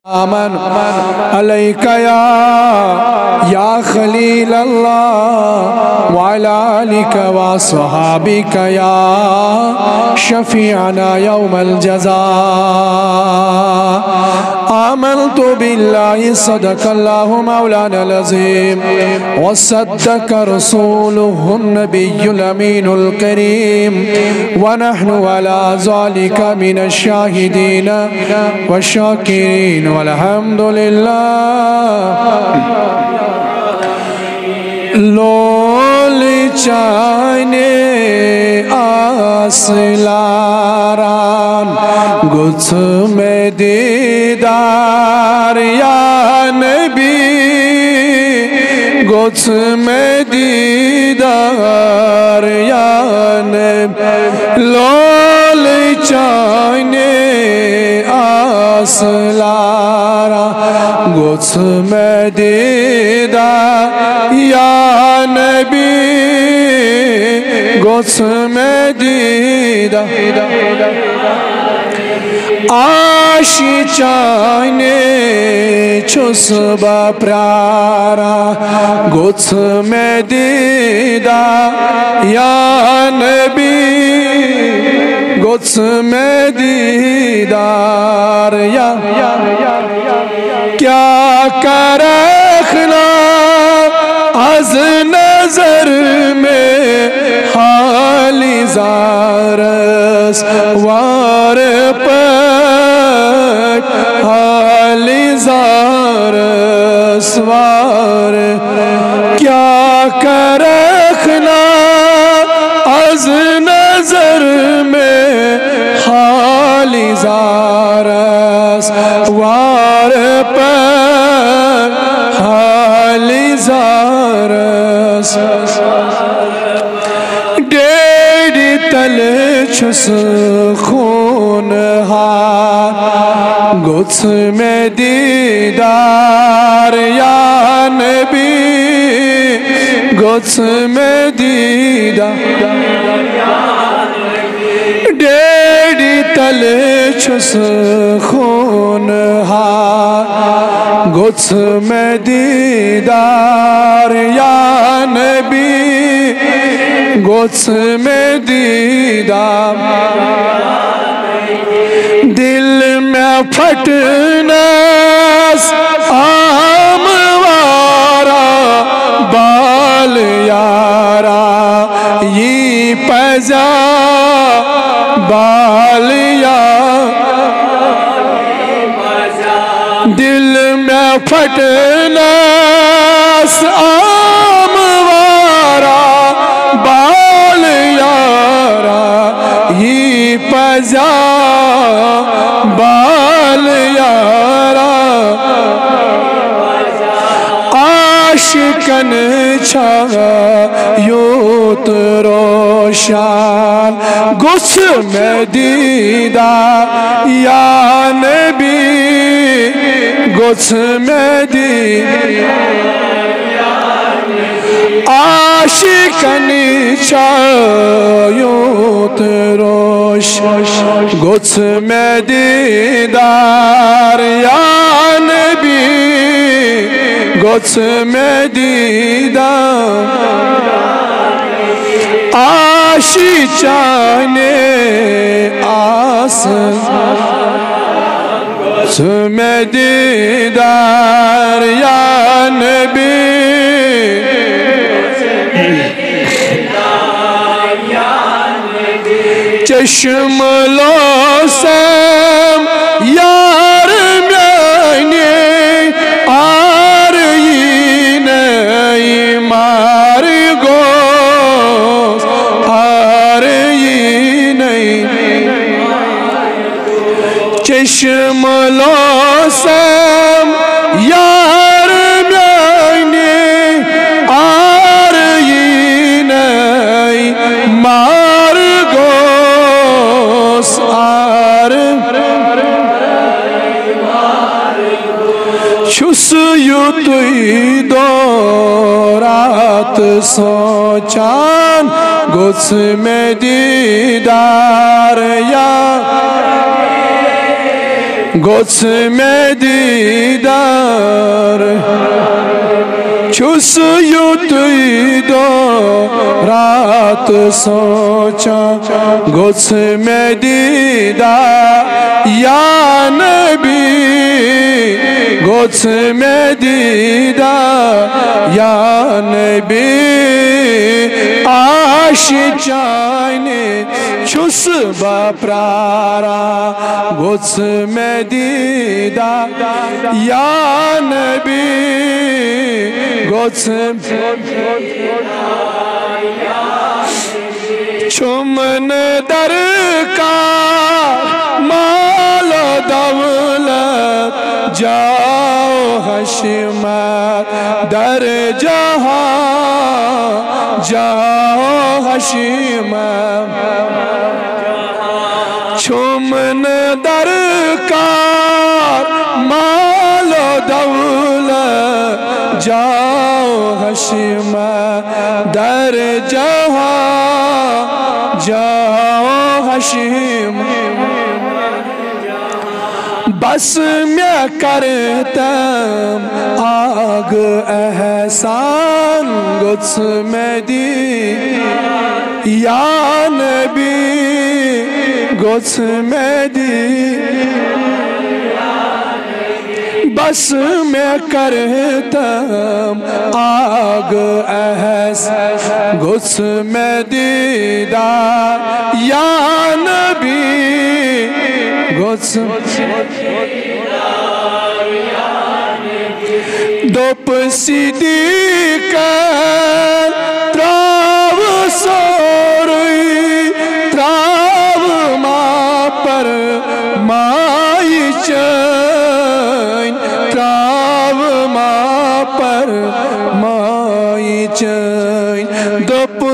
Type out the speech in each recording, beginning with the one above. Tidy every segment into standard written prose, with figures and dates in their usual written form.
آمن علیکہ یا خلیل اللہ وعلی آلکہ و صحابکہ یا شفیعنا یوم الجزاء آمنت باللہ صدق اللہ مولانا العظیم وصدق رسولہ النبی الامین الکریم ونحن علی ذالک من الشاہدین والشاکرین والحمدللہ لولی چانے آسلاران گچھ میں دیدار یا نبی گچھ میں دیدار یا نبی لولی چانے آسلاران گچھ میں دیدار یا نبی گچھ میں دیدار آشی چانے چھس با پرارا گچھ میں دیدار یا نبی گچھ میں دیدار یا کیا کرخنا از نظر میں حالی زارس وار پک حالی زارس وار کیا کرخنا از نظر میں حالی زارس وار پک حالی زارس ڈیڑی تل چھس خون ہار گچھ میں دیدار یا نبی گچھ میں دیدار ڈیڑی تل چھس خون ہار گچھ میں دیدار یا نبی گچھ میں دیدار دل میں پھٹنس آم وارا بال یارا یہ پجا بال دل میں پھٹنس آم وارا بال یارا یہ پجا بال یارا عاشقن چھایوت روشان گچھ میں دیدار یا نبی گچھ میں دیدار عاشقن چھایوت روشان گچھ میں دیدار یا نبی گچھ میں دیدار آشی چانے گچھ میں دیدار یا نبی چشم لوسم یار میانے آرئی نئی مار گوز آرئی نئی چشم لوسم یار میانے آرئی نئی مار گوز چھس یوتوی دورات سوچان گچھ میں دیدار یا گوس میں دیدار چھس یوتی دو رات سوچا گوس میں دیدار یا نبی گوس میں دیدار یا نبی آشیچائنے چھس باپرارا گوس میں دیدار یا نبی گوس چمن درکار مال و دولت جاؤ حشمت در جہاں جاؤ حشمت چمن درکار مال و دولت جاؤ حشمت در جہاں جاؤ حشمت بس میں کرتم آگ احسان گوس میں دی یا نبی گوس میں دی بس میں کرتم آگ احسان گوس میں دیدار یا نبی گوس دوپ صدیقن تراو سوری تراو ما پر مائی چین تراو ما پر مائی چین دوپ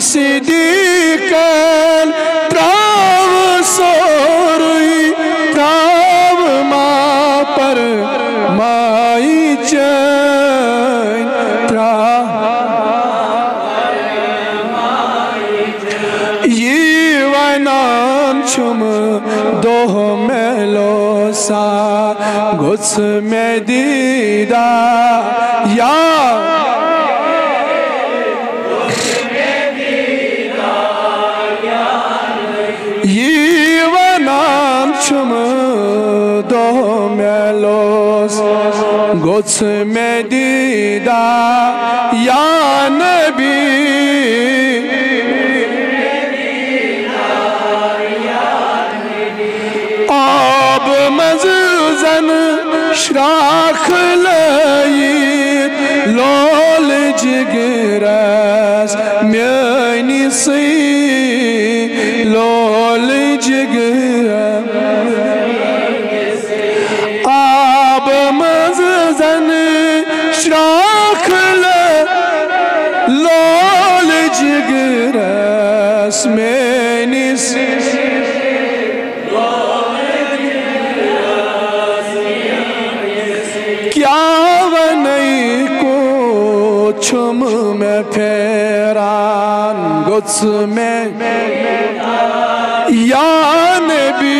صدیقن تراو سوری تراو ما پر مائی چین یہ وینان چھم دوہ میلو سا گوس میں دیدار یا چھم دو میلوس گوس میں دیدار یا نبی آب مززن شراخ لئیت لول جگرس میانی سی لول جگرس آب مززن شراخ لول جگرس میانی سی کیا ونئی کو چھم میں پھیران گوس میں یا نبی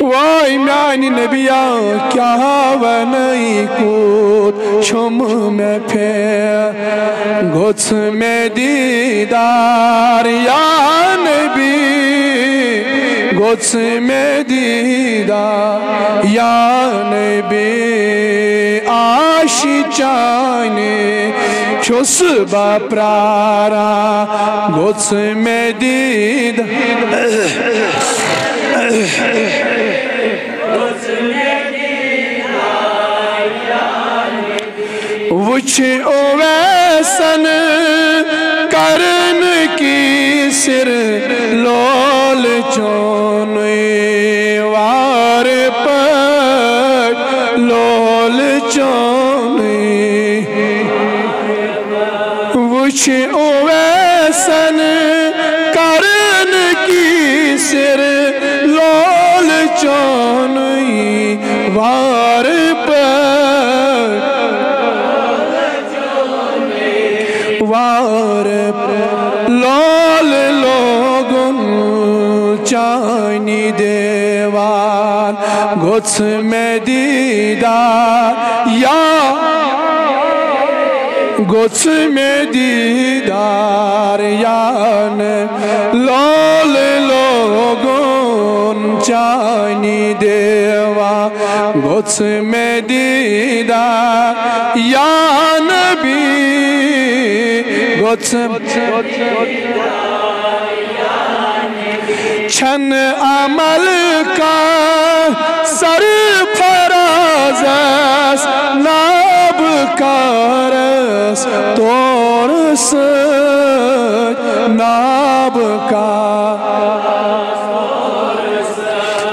وائی میانی نبیا کیا ونئی کو چھم میں پھیر گوس میں دیدار یا نبی گوس میں دیدار یا نبی آشی چانے چھس باپرارا گوس میں دیدار وچھ اویسن کرن کی سر لول چونی وار پر لول چونی وچھ اویسن کرن کی سر لول چونی وار پر وار گوچھ میں دیدار یا گوچھ میں دیدار یان لول لوگون چانی دیوا گوچھ میں دیدار یا نبی گوچھ چھن عمل کا سرفراز ناب کارس تورس ناب کا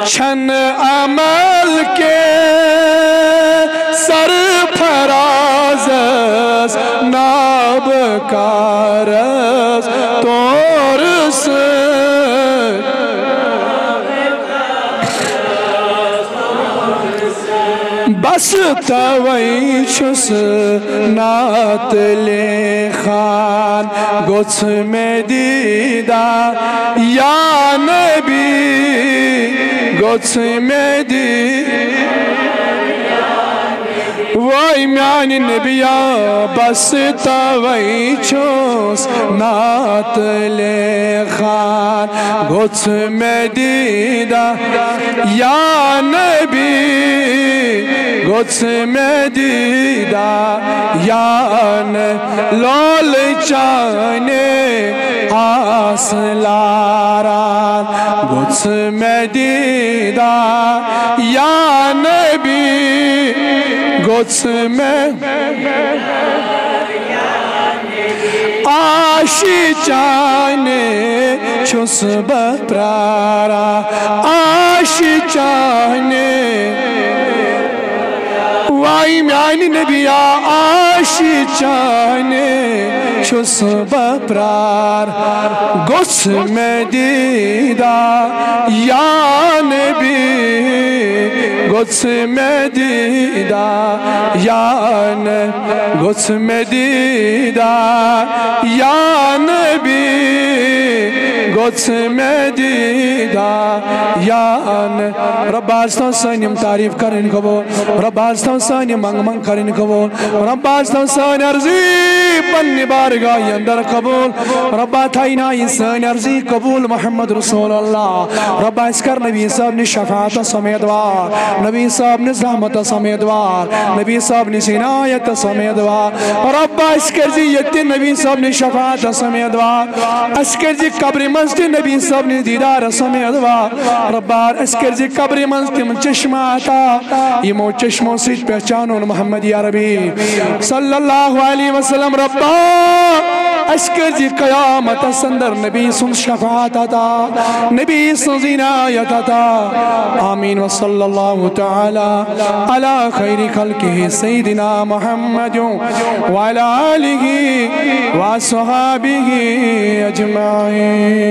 چھن عمل کے سرفراز ناب کارس تورس بس توئی چھس نات لے خان گوچھ میں دیدار یا نبی گوچھ میں وای میانی نبیا بس توئی چھس نات لے خان گوچھ میں دیدار یا نبی گوچھ میں دیدار یان لول چانے آس لاران گوچھ میں دیدار یا نبی گوچھ میں آشی چانے چھس بپرارا آشی چانے وائی میانی نبیا آشی چانے چھس بپرار گوچھ میں دیدار یا نبی گوچھ میں دیدار یا گوچھ میں دیدار یا نبی گوچھ میں دیدار یا رب آستان سانیم تعریف کرن قبول رب آستان سانی منگ منگ کرن قبول رب آستان سانی عرضی پنی بارگاہ اندر قبول رب آتائینا انسان عرضی قبول محمد رسول اللہ رب اسکر نبی صاحب نے شفاعت سمیدوار نبی صاحب نے زحمت سمیدوار نبی صاحب نے سنایت سمیدوار رب اسکر جی یتی نبی صاحب نے شفاعت سمیدوار اسکر جی قبر منزد نبی صاحب نے دیدار سمیدوار رب اسکر جی قبر منزد من چشماتا یمو چشموں سے پہچانون محمد یا ربی صلی اللہ علیہ وسلم ربا اسکر جی قیامت سندر نبی سن شفاعت آتا نبی سن زینایت آتا آمین وصلی اللہ تعالی علی خیر خلقہ سیدنا محمد وعلی آلہ وصحابہ اجمعین